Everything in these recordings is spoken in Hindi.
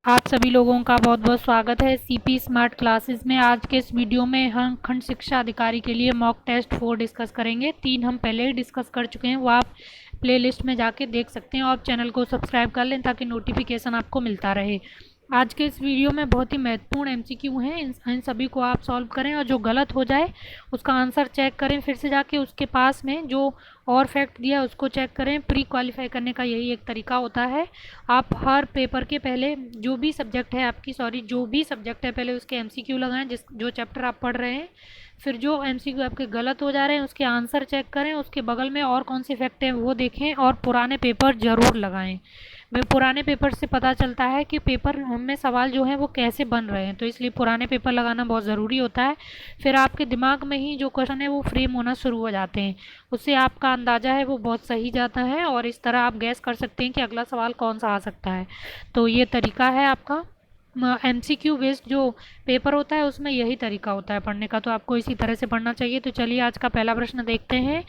आप सभी लोगों का बहुत बहुत स्वागत है सीपी स्मार्ट क्लासेस में। आज के इस वीडियो में हम खंड शिक्षा अधिकारी के लिए मॉक टेस्ट 4 डिस्कस करेंगे। 3 हम पहले ही डिस्कस कर चुके हैं, वो आप प्लेलिस्ट में जाके देख सकते हैं और चैनल को सब्सक्राइब कर लें ताकि नोटिफिकेशन आपको मिलता रहे। आज के इस वीडियो में बहुत ही महत्वपूर्ण एमसीक्यू हैं, इन सभी को आप सॉल्व करें और जो गलत हो जाए उसका आंसर चेक करें फिर से जाके, उसके पास में जो और फैक्ट दिया है उसको चेक करें। प्री क्वालिफाई करने का यही एक तरीका होता है। आप हर पेपर के पहले जो भी सब्जेक्ट है जो भी सब्जेक्ट है पहले उसके एमसीक्यू लगाएं, जो चैप्टर आप पढ़ रहे हैं। फिर जो एमसीक्यू आपके गलत हो जा रहे हैं उसके आंसर चेक करें, उसके बगल में और कौन से फैक्ट हैं वो देखें और पुराने पेपर ज़रूर लगाएं। मैं पुराने पेपर से पता चलता है कि पेपर में सवाल जो है वो कैसे बन रहे हैं, तो इसलिए पुराने पेपर लगाना बहुत ज़रूरी होता है। फिर आपके दिमाग में ही जो क्वेश्चन है वो फ्रेम होना शुरू हो जाते हैं, उससे आपका अंदाज़ा है वो बहुत सही जाता है और इस तरह आप गैस कर सकते हैं कि अगला सवाल कौन सा आ सकता है। तो ये तरीका है आपका एमसीक्यू बेस्ड जो पेपर होता है उसमें यही तरीका होता है पढ़ने का, तो आपको इसी तरह से पढ़ना चाहिए। तो चलिए आज का पहला प्रश्न देखते हैं।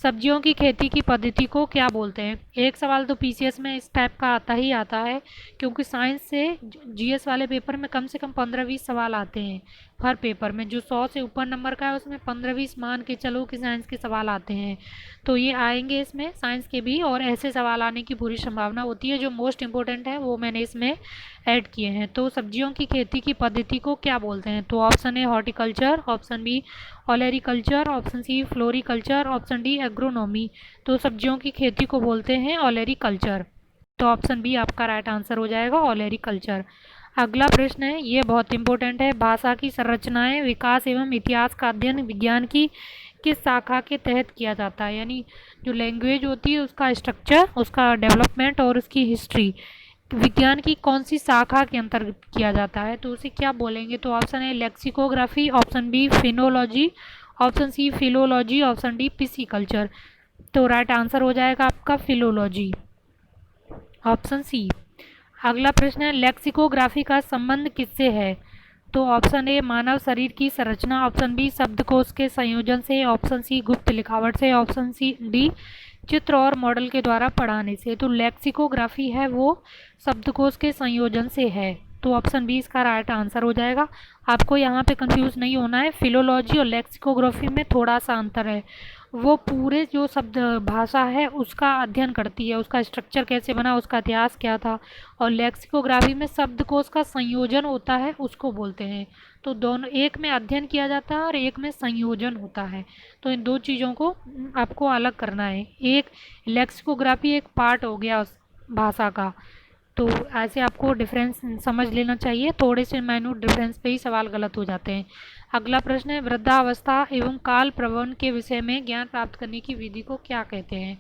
सब्जियों की खेती की पद्धति को क्या बोलते हैं? एक सवाल तो पीसीएस में इस टाइप का आता ही आता है, क्योंकि साइंस से जीएस वाले पेपर में कम से कम 15-20 सवाल आते हैं। हर पेपर में जो 100 से ऊपर नंबर का है उसमें 15-20 मान के चलो कि साइंस के सवाल आते हैं, तो ये आएंगे इसमें साइंस के भी, और ऐसे सवाल आने की पूरी संभावना होती है। जो मोस्ट इंपॉर्टेंट है वो मैंने इसमें ऐड किए हैं। तो सब्जियों की खेती की पद्धति को क्या बोलते हैं? तो option A horticulture, option B olericulture, option C floriculture, option D agronomy. तो सब्जियों की खेती को बोलते हैं ओलेरिकल्चर, तो ऑप्शन बी आपका राइट आंसर हो जाएगा ओलेरिकल्चर। अगला प्रश्न है, ये बहुत इंपॉर्टेंट है। भाषा की संरचनाएं, विकास एवं इतिहास का अध्ययन विज्ञान की किस शाखा के तहत किया जाता है? यानी जो लैंग्वेज होती है उसका स्ट्रक्चर, उसका डेवलपमेंट और उसकी हिस्ट्री विज्ञान की कौन सी शाखा के अंतर्गत किया जाता है? तो उसे क्या बोलेंगे? तो ऑप्शन है lexicography, option B phenology, option C philology, option D pisciculture. तो राइट आंसर हो जाएगा आपका फिलोलॉजी, ऑप्शन सी। अगला प्रश्न है, लेक्सिकोग्राफी का संबंध किससे है? तो ऑप्शन ए मानव शरीर की संरचना, ऑप्शन बी शब्दकोश के संयोजन से, ऑप्शन सी गुप्त लिखावट से, ऑप्शन सी डी चित्र और मॉडल के द्वारा पढ़ाने से। तो लेक्सिकोग्राफी है वो शब्दकोश के संयोजन से है, तो ऑप्शन बी इसका राइट आंसर हो जाएगा। आपको यहाँ पे कंफ्यूज नहीं होना है, फिलोलॉजी और लेक्सिकोग्राफी में थोड़ा सा अंतर है। वो पूरे जो शब्द भाषा है उसका अध्ययन करती है, उसका स्ट्रक्चर कैसे बना, उसका इतिहास क्या था, और लेक्सिकोग्राफी में शब्दकोश का संयोजन होता है उसको बोलते हैं। तो दोनों, एक में अध्ययन किया जाता है और एक में संयोजन होता है, तो इन दो चीज़ों को आपको अलग करना है। एक लेक्सिकोग्राफी एक पार्ट हो गया उस भाषा का, तो ऐसे आपको डिफरेंस समझ लेना चाहिए, थोड़े से माइन्यूट डिफरेंस पे ही सवाल गलत हो जाते हैं। अगला प्रश्न है, वृद्धावस्था एवं काल प्रवण के विषय में ज्ञान प्राप्त करने की विधि को क्या कहते हैं?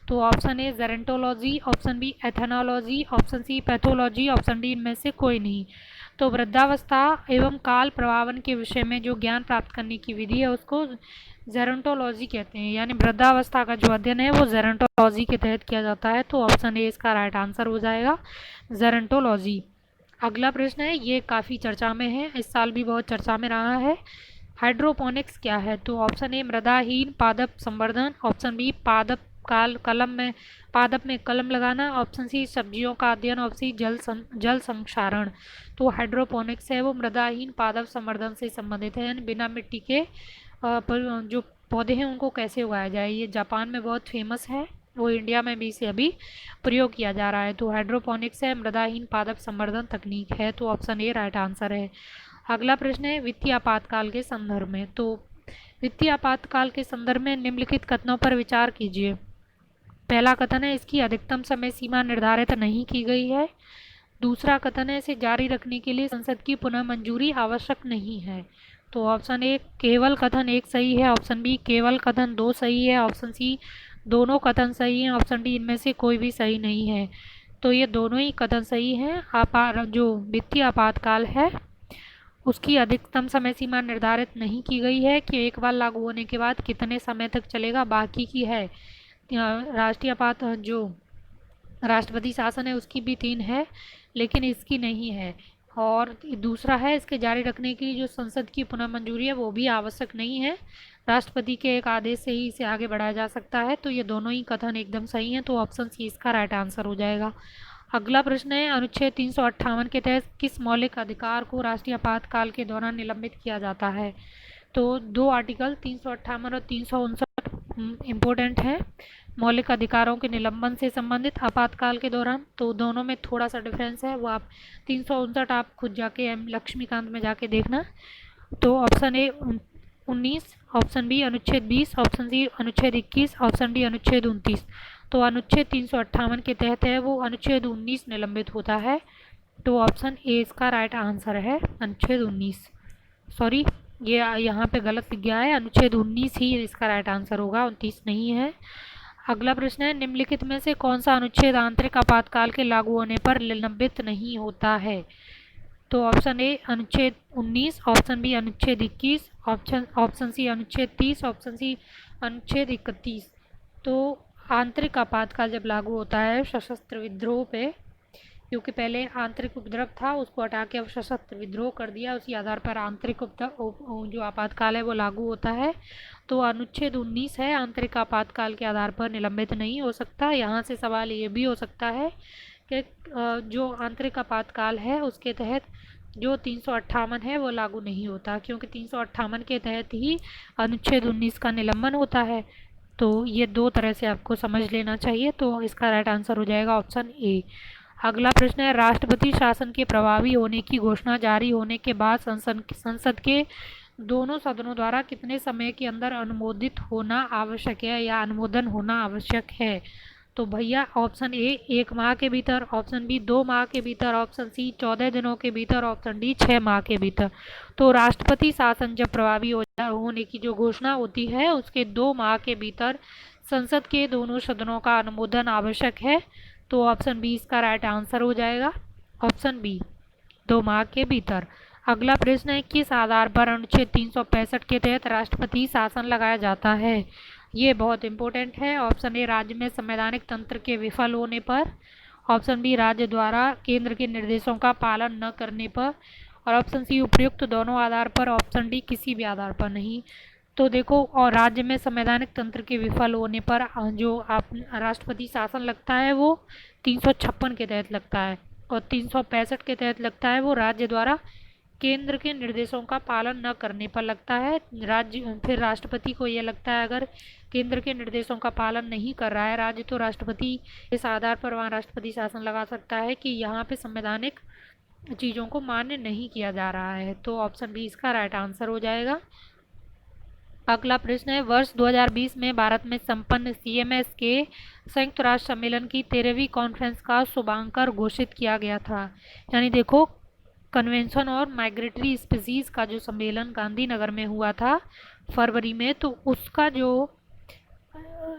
तो option A gerontology, option B ethnology, option C pathology, option D इनमें से कोई नहीं। तो वृद्धावस्था एवं काल प्रभावन के विषय में जो ज्ञान प्राप्त करने की विधि है उसको जेरोंटोलॉजी कहते हैं, यानी वृद्धावस्था का जो अध्ययन है वो जेरोंटोलॉजी के तहत किया जाता है, तो ऑप्शन ए इसका राइट आंसर हो जाएगा जेरोंटोलॉजी। अगला प्रश्न है, ये काफ़ी चर्चा में है, इस साल भी बहुत चर्चा में रहा है। हाइड्रोपोनिक्स क्या है? तो ऑप्शन ए मृदाहीन पादप संवर्धन, ऑप्शन बी पादप काल कलम में पादप में कलम लगाना, ऑप्शन सी सब्जियों का अध्ययन, ऑप्शन सी जल संक्षारण। तो हाइड्रोपोनिक्स है वो मृदाहीन पादप संवर्धन से संबंधित है, यानी बिना मिट्टी के पर जो पौधे हैं उनको कैसे उगाया जाए। ये जापान में बहुत फेमस है, वो इंडिया में भी इसे अभी प्रयोग किया जा रहा है। तो हाइड्रोपोनिक्स है मृदाहीन पादप संवर्धन तकनीक है, तो ऑप्शन ए राइट आंसर है। अगला प्रश्न है, वित्तीय आपातकाल के संदर्भ में। तो वित्तीय आपातकाल के संदर्भ में निम्नलिखित कथनों पर विचार कीजिए। पहला कथन है, इसकी अधिकतम समय सीमा निर्धारित नहीं की गई है। दूसरा कथन है, इसे जारी रखने के लिए संसद की पुनः मंजूरी आवश्यक नहीं है। तो ऑप्शन ए केवल कथन एक सही है, ऑप्शन बी केवल कथन दो सही है, ऑप्शन सी दोनों कथन सही हैं, ऑप्शन डी इनमें से कोई भी सही नहीं है। तो ये दोनों ही कथन सही हैं। जो वित्तीय आपातकाल है उसकी अधिकतम समय सीमा निर्धारित नहीं की गई है कि एक बार लागू होने के बाद कितने समय तक चलेगा, बाकी की है राष्ट्रीय आपात जो राष्ट्रपति शासन है उसकी भी 3 है लेकिन इसकी नहीं है। और दूसरा है, इसके जारी रखने की जो संसद की पुनः मंजूरी है वो भी आवश्यक नहीं है, राष्ट्रपति के एक आदेश से ही इसे आगे बढ़ाया जा सकता है। तो ये दोनों ही कथन एकदम सही हैं, तो ऑप्शन सी इसका राइट आंसर हो जाएगा। अगला प्रश्न है, अनुच्छेद 358 के तहत किस मौलिक अधिकार को राष्ट्रीय आपातकाल के दौरान निलंबित किया जाता है? तो दो आर्टिकल 358 और 359 इम्पोर्टेंट है मौलिक अधिकारों के निलंबन से संबंधित आपातकाल के दौरान। तो दोनों में थोड़ा सा डिफरेंस है, वो आप 359 आप खुद जाके एम लक्ष्मीकांत में जाके देखना। तो ऑप्शन ए 19, ऑप्शन बी अनुच्छेद 20, ऑप्शन सी अनुच्छेद 21, ऑप्शन डी अनुच्छेद 29। तो अनुच्छेद 358 के तहत है वो अनुच्छेद 19 निलंबित होता है। तो ऑप्शन ए इसका राइट आंसर है, अनुच्छेद 19। सॉरी, ये यहाँ पे गलत लिख गया है, अनुच्छेद 19 ही इसका राइट आंसर होगा, 29 नहीं है। अगला प्रश्न है, निम्नलिखित में से कौन सा अनुच्छेद आंतरिक आपातकाल के लागू होने पर निलंबित नहीं होता है? तो ऑप्शन ए अनुच्छेद 19, ऑप्शन बी अनुच्छेद 21, ऑप्शन सी अनुच्छेद 30, ऑप्शन सी अनुच्छेद 31। तो आंतरिक आपातकाल जब लागू होता है सशस्त्र विद्रोह पे, क्योंकि पहले आंतरिक उपद्रव था उसको हटा के अब सशस्त्र विद्रोह कर दिया, उसी आधार पर आंतरिक जो आपातकाल है वो लागू होता है। तो अनुच्छेद 19 है, आंतरिक आपातकाल के आधार पर निलंबित नहीं हो सकता। यहाँ से सवाल ये भी हो सकता है कि जो आंतरिक आपातकाल है उसके तहत जो 358 है वो लागू नहीं होता, क्योंकि 358 के तहत ही अनुच्छेद 19 का निलंबन होता है। तो ये दो तरह से आपको समझ लेना चाहिए। तो इसका राइट आंसर हो जाएगा ऑप्शन ए। अगला प्रश्न है, राष्ट्रपति शासन के प्रभावी होने की घोषणा जारी होने के बाद संसद के दोनों सदनों द्वारा कितने समय के अंदर अनुमोदित होना आवश्यक है या अनुमोदन होना आवश्यक है? तो भैया ऑप्शन ए 1 माह के भीतर, ऑप्शन बी 2 माह के भीतर, ऑप्शन सी 14 दिनों के भीतर, ऑप्शन डी 6 माह के भीतर। तो राष्ट्रपति शासन जब प्रभावी होने की जो घोषणा होती है उसके 2 माह के भीतर संसद के दोनों सदनों का अनुमोदन आवश्यक है। तो ऑप्शन बी इसका राइट आंसर हो जाएगा, ऑप्शन बी 2 माह के भीतर। अगला प्रश्न है, किस आधार पर अनुच्छेद 365 के तहत राष्ट्रपति शासन लगाया जाता है? ये बहुत इंपॉर्टेंट है। ऑप्शन ए राज्य में संवैधानिक तंत्र के विफल होने पर, ऑप्शन बी राज्य द्वारा केंद्र के निर्देशों का पालन न करने पर, और ऑप्शन सी उपयुक्त दोनों आधार पर, ऑप्शन डी किसी भी आधार पर नहीं। तो देखो, और राज्य में संवैधानिक तंत्र के विफल होने पर जो आप राष्ट्रपति शासन लगता है वो 356 के तहत लगता है, और 365 के तहत लगता है वो राज्य द्वारा केंद्र के निर्देशों का पालन न करने पर लगता है। राज्य फिर राष्ट्रपति को ये लगता है अगर केंद्र के निर्देशों का पालन नहीं कर रहा है राज्य, तो राष्ट्रपति इस आधार पर वहाँ राष्ट्रपति शासन लगा सकता है कि यहाँ पे संवैधानिक चीज़ों को मान्य नहीं किया जा रहा है। तो ऑप्शन बी इसका राइट आंसर हो जाएगा। अगला प्रश्न है, वर्ष 2020 में भारत में संपन्न CMS के संयुक्त राष्ट्र सम्मेलन की 13वीं कॉन्फ्रेंस का शुभांकर घोषित किया गया था। यानी देखो, कन्वेंशन और माइग्रेटरी स्पीसीज का जो सम्मेलन गांधीनगर में हुआ था फरवरी में, तो उसका जो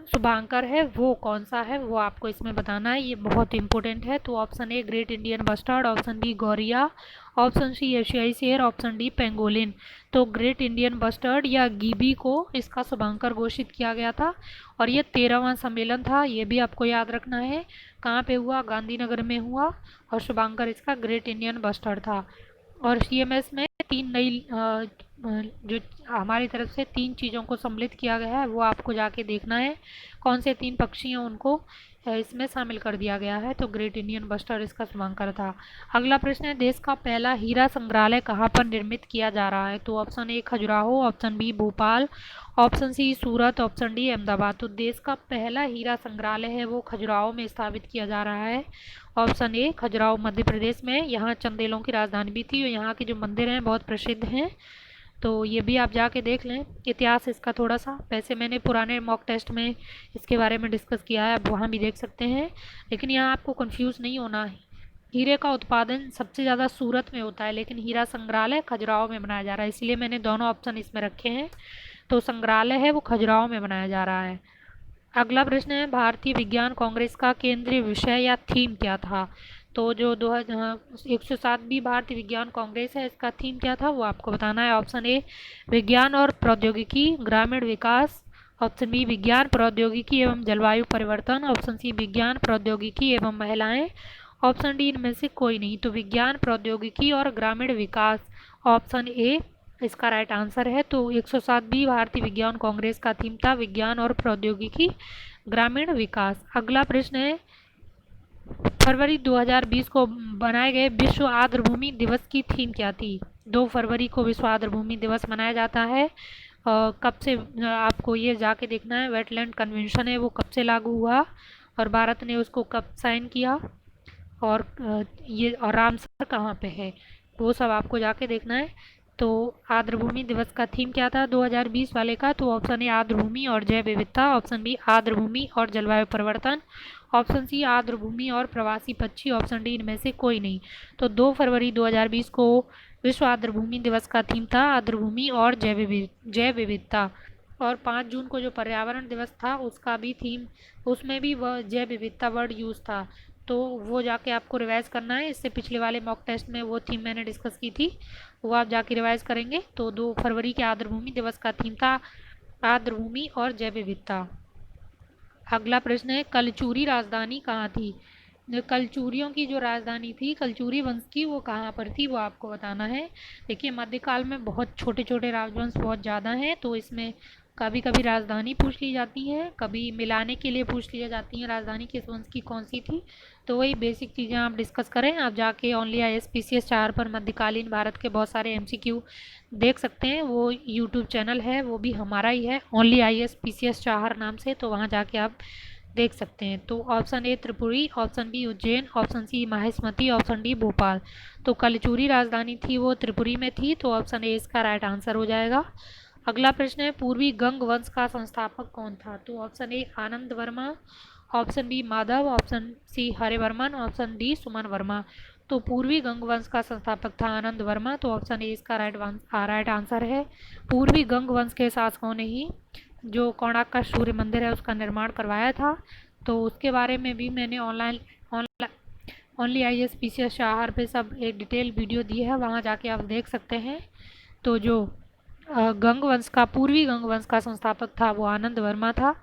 शुभांकर है वो कौन सा है वो आपको इसमें बताना है, ये बहुत इंपॉर्टेंट है। तो option A great Indian bustard, option B गौरिया, ऑप्शन सी एशियाई शेर, ऑप्शन डी पेंगोलिन। तो ग्रेट इंडियन बस्टर्ड या गिबी को इसका शुभांकर घोषित किया गया था, और ये 13वां सम्मेलन था। ये भी आपको याद रखना है, कहाँ पे हुआ, गांधीनगर में हुआ, और शुभांकर इसका ग्रेट इंडियन बस्टर्ड था। और CMS में 3 नई जो हमारी तरफ से 3 चीज़ों को सम्मिलित किया गया है वो आपको जाके देखना है, कौन से 3 पक्षी हैं उनको इसमें शामिल कर दिया गया है। तो ग्रेट इंडियन बस्टर्ड इसका शुभांकर था। अगला प्रश्न है, देश का पहला हीरा संग्रहालय कहाँ पर निर्मित किया जा रहा है? तो option A Khajuraho, option B Bhopal, option C Surat, option D Ahmedabad. तो देश का पहला हीरा संग्रहालय है वो खजुराहो में स्थापित किया जा रहा है। ऑप्शन ए खजुराहो मध्य प्रदेश में, यहाँ चंदेलों की राजधानी भी थी, और यहाँ के जो मंदिर हैं बहुत प्रसिद्ध हैं। तो ये भी आप जाके देख लें इतिहास इसका थोड़ा सा, वैसे मैंने पुराने मॉक टेस्ट में इसके बारे में डिस्कस किया है, आप वहाँ भी देख सकते हैं। लेकिन यहाँ आपको कंफ्यूज नहीं होना है, हीरे का उत्पादन सबसे ज़्यादा सूरत में होता है, लेकिन हीरा संग्रहालय खजुराहो में बनाया जा रहा है, इसलिए मैंने दोनों ऑप्शन इसमें रखे हैं। तो संग्रहालय है वो खजुराहो में बनाया जा रहा है। अगला प्रश्न है, भारतीय विज्ञान कांग्रेस का केंद्रीय विषय या थीम क्या था? तो जो 107वीं भारतीय विज्ञान कांग्रेस है इसका थीम क्या था वो आपको बताना है। ऑप्शन ए विज्ञान और प्रौद्योगिकी ग्रामीण विकास, ऑप्शन बी विज्ञान प्रौद्योगिकी एवं जलवायु परिवर्तन, ऑप्शन सी विज्ञान प्रौद्योगिकी एवं महिलाएं, ऑप्शन डी इनमें से कोई नहीं। तो विज्ञान प्रौद्योगिकी और ग्रामीण विकास, ऑप्शन ए इसका राइट आंसर है। तो 107वीं भारतीय विज्ञान कांग्रेस का थीम था विज्ञान और प्रौद्योगिकी ग्रामीण विकास। अगला प्रश्न है, फरवरी 2020 को बनाए गए विश्व आर्द्रभूमि दिवस की थीम क्या थी? 2 फरवरी को विश्व आर्द्रभूमि दिवस मनाया जाता है। कब से आपको ये जाके देखना है। वेटलैंड कन्वेंशन है वो कब से लागू हुआ और भारत ने उसको कब साइन किया, और ये और रामसर कहाँ पे है, वो सब आपको जाके देखना है। तो आर्द्रभूमि दिवस का थीम क्या था 2020 वाले का? तो ऑप्शन ए आर्द्रभूमि और जैव विविधता, ऑप्शन बी आर्द्रभूमि और जलवायु परिवर्तन, ऑप्शन सी आर्द्रभूमि और प्रवासी पक्षी, ऑप्शन डी इनमें से कोई नहीं। तो 2 फरवरी 2020 को विश्व आर्द्रभूमि दिवस का थीम था आर्द्रभूमि और जैव विविधता। और 5 जून को जो पर्यावरण दिवस था उसका भी थीम, उसमें भी वह जैव विविधता वर्ड यूज़ था। तो वो जाके आपको रिवाइज करना है। इससे पिछले वाले मॉक टेस्ट में वो थीम मैंने डिस्कस की थी, वो आप जाके रिवाइज करेंगे। तो 2 फरवरी के आर्द्रभूमि दिवस का थीम था आर्द्रभूमि और जैव विविधता। अगला प्रश्न है, कलचुरी राजधानी कहाँ थी? कलचुरियों की जो राजधानी थी कलचुरी वंश की, वो कहाँ पर थी वो आपको बताना है। देखिए मध्यकाल में बहुत छोटे छोटे राजवंश बहुत ज़्यादा हैं, तो इसमें कभी कभी राजधानी पूछ ली जाती है, कभी मिलाने के लिए पूछ ली जाती है राजधानी किस वंश की कौन सी थी। तो वही बेसिक चीज़ें आप डिस्कस करें। आप जाके ओनली ISPCS 4 पर मध्यकालीन भारत के बहुत सारे MCQ देख सकते हैं। वो यूट्यूब चैनल है वो भी हमारा ही है, ओनली ISPCS 4 नाम से, तो वहाँ जाके आप देख सकते हैं। तो option A Tripuri, option B Ujjain, option C Mahishmati, option D Bhopal. तो कलचुरी राजधानी थी वो त्रिपुरी में थी, तो ऑप्शन ए इसका राइट आंसर हो जाएगा। अगला प्रश्न है, पूर्वी गंग वंश का संस्थापक कौन था? तो option A Anand Verma, option B Madhav, option C Harivarman, option D Suman Verma. तो पूर्वी गंग वंश का संस्थापक था आनंद वर्मा, तो ऑप्शन ए इसका राइट आंसर है। पूर्वी गंग वंश के शासकों ने ही जो कोणार्क का सूर्य मंदिर है उसका निर्माण करवाया था। तो उसके बारे में भी मैंने ऑनलाइन ओनली ISPCS शाहर पे सब एक डिटेल वीडियो दी है, वहाँ जाके आप देख सकते हैं। तो जो गंग वंश का पूर्वी गंग वंश का संस्थापक था वो आनंद वर्मा था,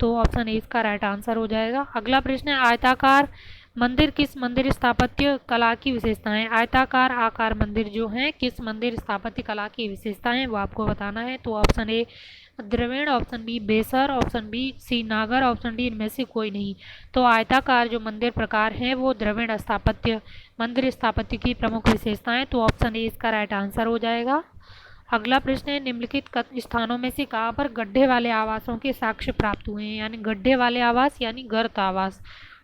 तो ऑप्शन ए इसका राइट आंसर हो जाएगा। अगला प्रश्न है, आयताकार मंदिर किस मंदिर स्थापत्य कला की विशेषताएं? आयताकार आकार मंदिर जो हैं किस मंदिर स्थापत्य कला की विशेषताएं वो आपको बताना है। तो option A Dravida, option B Vesara, option B C Nagara, option D इनमें से कोई नहीं। तो आयताकार जो मंदिर प्रकार है वो द्रविड़ स्थापत्य मंदिर स्थापत्य की प्रमुख विशेषताएं, तो ऑप्शन ए इसका राइट आंसर हो जाएगा। अगला प्रश्न है, निम्नलिखित स्थानों में से कहाँ पर गड्ढे वाले आवासों के साक्ष्य प्राप्त हुए हैं? यानी गड्ढे वाले आवास यानी गर्त आवास।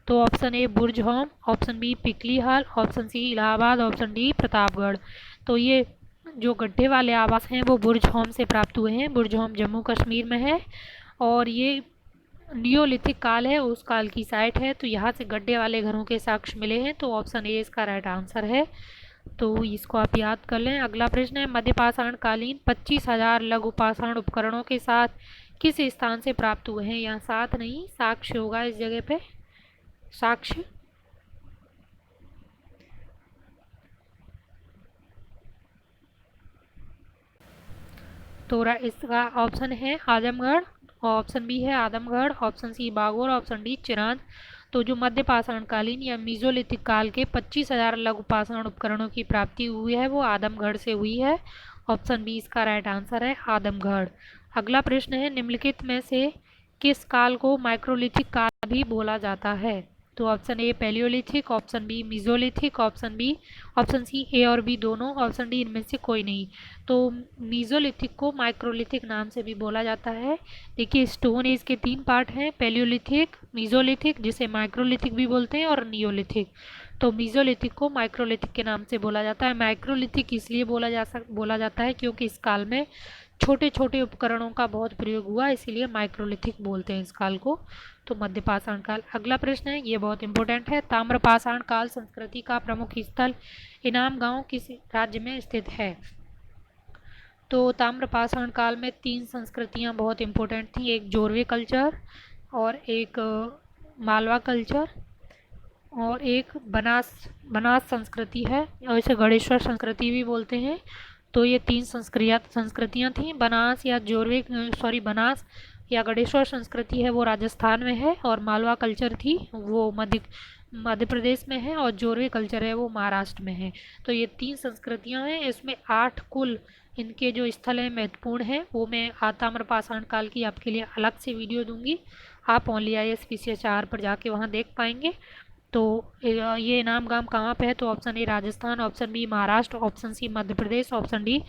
तो option A Burzahom, option B Piklihal, option C Allahabad, option D Pratapgarh. तो ये जो गड्ढे वाले आवास हैं वो बुर्ज होम से प्राप्त हुए हैं। बुर्ज होम जम्मू कश्मीर में है और ये नियोलिथिक काल है उस काल की साइट है, तो यहाँ से गड्ढे वाले घरों के साक्ष्य मिले हैं, तो ऑप्शन ए इसका राइट आंसर है। तो इसको आप याद कर लें। अगला प्रश्न है, मध्यपाषाण कालीन 25,000 लघु पाषाण उपकरणों के साथ किस स्थान से प्राप्त हुए हैं? यहाँ साथ नहीं साक्ष्य होगा इस जगह पे, साक्ष्य। तो इसका ऑप्शन है आजमगढ़, ऑप्शन बी है Adamgarh, option C Bagor, option D Chirand. तो जो मध्य पाषाण कालीन या मीजोलिथिक काल के 25,000 लघु पाषाण उपकरणों की प्राप्ति हुई है वो आदमगढ़ से हुई है। ऑप्शन बी इसका राइट आंसर है आदमगढ़। अगला प्रश्न है, निम्नलिखित में से किस काल को माइक्रोलिथिक काल भी बोला जाता है? तो option A paleolithic, option B mesolithic, option C A और बी दोनों, ऑप्शन डी इनमें से कोई नहीं। तो मीजोलिथिक को माइक्रोलिथिक नाम से भी बोला जाता है। देखिए स्टोन एज के 3 पार्ट हैं, पैलियोलिथिक, मीजोलिथिक जिसे माइक्रोलिथिक भी बोलते हैं और नियोलिथिक। तो मीजोलिथिक को माइक्रोलिथिक के नाम से बोला जाता है। माइक्रोलिथिक इसलिए बोला जाता है क्योंकि इस काल में छोटे छोटे उपकरणों का बहुत प्रयोग हुआ, इसीलिए माइक्रोलिथिक बोलते हैं इस काल को। तो मध्यपाषाण काल। अगला प्रश्न है, ये बहुत इंपॉर्टेंट है, ताम्रपाषाण काल संस्कृति का प्रमुख स्थल इनाम गांव किस राज्य में स्थित है? तो ताम्रपाषाण काल में 3 संस्कृतियां बहुत इंपॉर्टेंट थी, एक जोरवे कल्चर और एक मालवा कल्चर और एक बनास संस्कृति है, और इसे गणेश्वर संस्कृति भी बोलते हैं। तो ये 3 संस्कृतियाँ थीं। बनास या गणेश्वर संस्कृति है वो राजस्थान में है, और मालवा कल्चर थी वो मध्य प्रदेश में है, और जोरवे कल्चर है वो महाराष्ट्र में है। तो ये 3 संस्कृतियाँ हैं, इसमें 8 कुल इनके जो स्थल हैं महत्वपूर्ण हैं, वो मैं ताम्रपाषाण काल की आपके लिए अलग से वीडियो दूंगी, आप ओनली ISPCS 4 पर जाके वहाँ देख पाएंगे। तो ये इनाम गांव कहाँ पे है? तो option A Rajasthan, option B Maharashtra, option C Madhya Pradesh, option D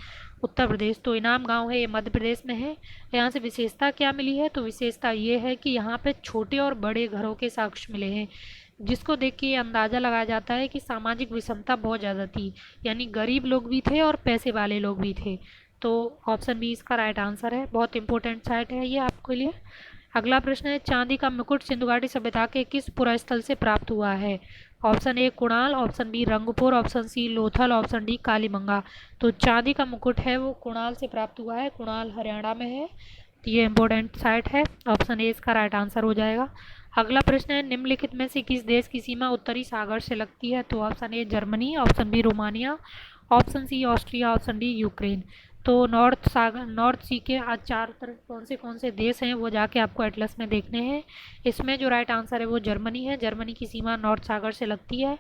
Uttar Pradesh. तो इनाम गांव है ये मध्य प्रदेश में है। यहाँ से विशेषता क्या मिली है? तो विशेषता ये है कि यहाँ पे छोटे और बड़े घरों के साक्ष्य मिले हैं, जिसको देख के ये अंदाज़ा लगाया जाता है कि सामाजिक विषमता बहुत ज़्यादा थी, यानी गरीब लोग भी थे और पैसे वाले लोग भी थे। तो ऑप्शन बी इसका राइट आंसर है। बहुत इंपॉर्टेंट साइट है ये आपके लिए। अगला प्रश्न है, चांदी का मुकुट सिंधु घाटी सभ्यता के किस पुरास्थल से प्राप्त हुआ है? Option A Kunal, option B Rangpur, option C Lothal, option D Kalibanga. तो चांदी का मुकुट है वो कुणाल से प्राप्त हुआ है, कुणाल हरियाणा में है। तो ये इंपॉर्टेंट साइट है, ऑप्शन ए इसका राइट आंसर हो जाएगा। अगला प्रश्न है, निम्नलिखित में से किस देश की सीमा उत्तरी सागर से लगती है? तो option A Germany, option B Romania, option C Austria, option D Ukraine. तो नॉर्थ सी के आज चार तरफ कौन से देश हैं वो जाके आपको एटलस में देखने हैं। इसमें जो राइट आंसर है वो जर्मनी है। जर्मनी की सीमा नॉर्थ सागर से लगती है।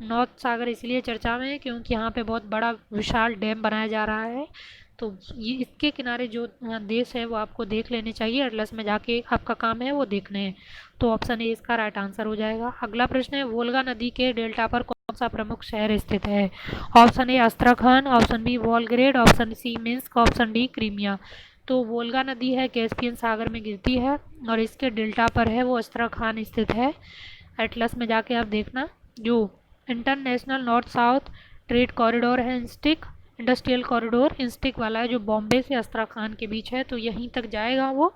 नॉर्थ सागर इसलिए चर्चा में है क्योंकि यहाँ पे बहुत बड़ा विशाल डैम बनाया जा रहा है। तो ये इसके किनारे जो देश है वो आपको देख लेने चाहिए, एटलस में जाके आपका काम है वो देखने हैं। तो ऑप्शन ए इसका राइट आंसर हो जाएगा। अगला प्रश्न है, वोल्गा नदी के डेल्टा पर कौन सा प्रमुख शहर स्थित है? Option A Astrakhan, option B Volgograd, option C Minsk, option D Crimea. तो वोल्गा नदी है कैस्पियन सागर में गिरती है और इसके डेल्टा पर है वो अस्त्रखान स्थित है। एटलस में जाके आप देखना। जो international north south trade corridor है इंडस्ट्रियल कॉरिडोर इंस्टिक वाला है, जो बॉम्बे से अस्त्रखान के बीच है, तो यहीं तक जाएगा वो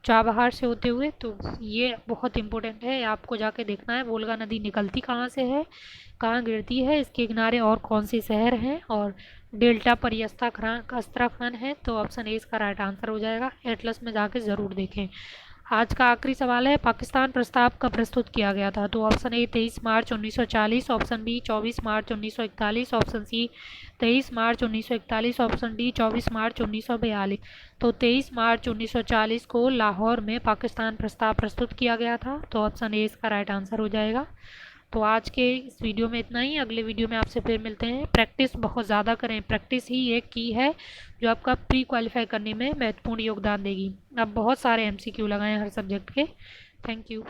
चाबहार से होते हुए। तो ये बहुत इंपॉर्टेंट है, आपको जाके देखना है वोल्गा नदी निकलती कहाँ से है, कहाँ गिरती है, इसके किनारे और कौन से शहर हैं, और डेल्टा पर ये अस्त्रखान है। तो ऑप्शन ए इसका राइट आंसर हो जाएगा। एटलस में जाके ज़रूर देखें। आज का आखिरी सवाल है, पाकिस्तान प्रस्ताव कब प्रस्तुत किया गया था? तो option A 23 March 1940, option B 24 March 1941, option C 23 March 1941, option D 24 March 1942। तो 23 मार्च 1940 को लाहौर में पाकिस्तान प्रस्ताव प्रस्तुत किया गया था। तो ऑप्शन ए इसका राइट आंसर हो जाएगा। तो आज के इस वीडियो में इतना ही। अगले वीडियो में आपसे फिर मिलते हैं। प्रैक्टिस बहुत ज़्यादा करें, प्रैक्टिस ही एक की है जो आपका प्री क्वालिफाई करने में महत्वपूर्ण योगदान देगी। अब बहुत सारे MCQ लगाएं हर सब्जेक्ट के। Thank you.